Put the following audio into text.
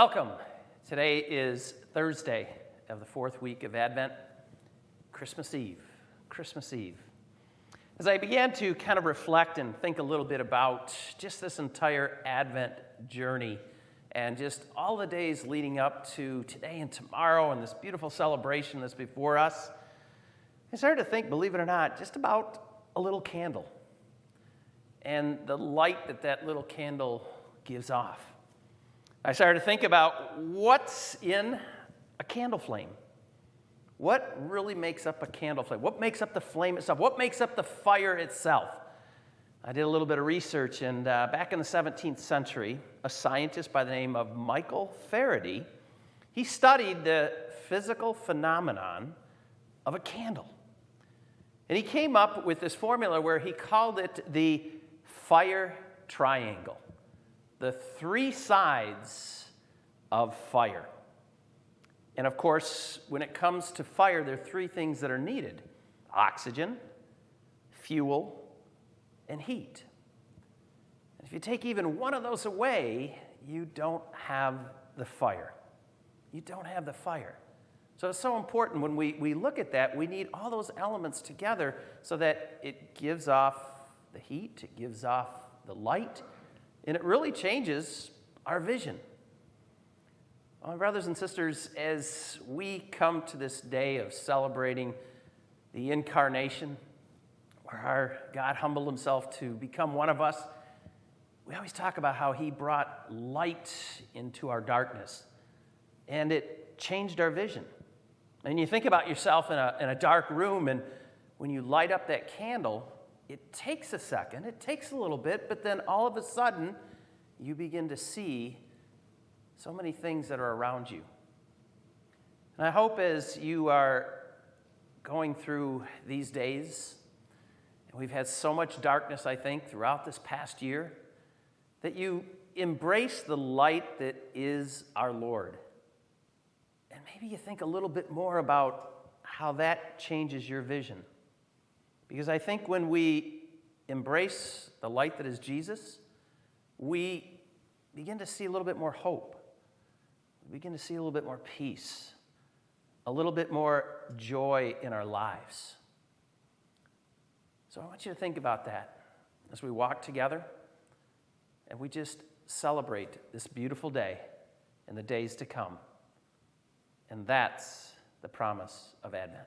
Welcome. Today is Thursday of the fourth week of Advent, Christmas Eve. Christmas Eve. As I began to kind of reflect and think a little bit about just this entire Advent journey and just all the days leading up to today and tomorrow and this beautiful celebration that's before us, I started to think, believe it or not, just about a little candle and the light that that little candle gives off. I started to think about what's in a candle flame. What really makes up a candle flame? What makes up the flame itself? What makes up the fire itself? I did a little bit of research, and back in the 17th century, a scientist by the name of Michael Faraday, he studied the physical phenomenon of a candle. And he came up with this formula where he called it the fire triangle. The three sides of fire. And of course, when it comes to fire, there are three things that are needed: oxygen, fuel, and heat. And if you take even one of those away, you don't have the fire. You don't have the fire. So it's so important when we look at that, we need all those elements together so that it gives off the heat, it gives off the light, and it really changes our vision. Well, my brothers and sisters, as we come to this day of celebrating the incarnation, where our God humbled himself to become one of us, we always talk about how he brought light into our darkness, and it changed our vision. And you think about yourself in a dark room, and when you light up that candle, it takes a second, it takes a little bit, but then all of a sudden, you begin to see so many things that are around you. And I hope as you are going through these days, and we've had so much darkness, I think, throughout this past year, that you embrace the light that is our Lord. And maybe you think a little bit more about how that changes your vision. Because I think when we embrace the light that is Jesus, we begin to see a little bit more hope. We begin to see a little bit more peace, a little bit more joy in our lives. So I want you to think about that as we walk together and we just celebrate this beautiful day and the days to come. And that's the promise of Advent.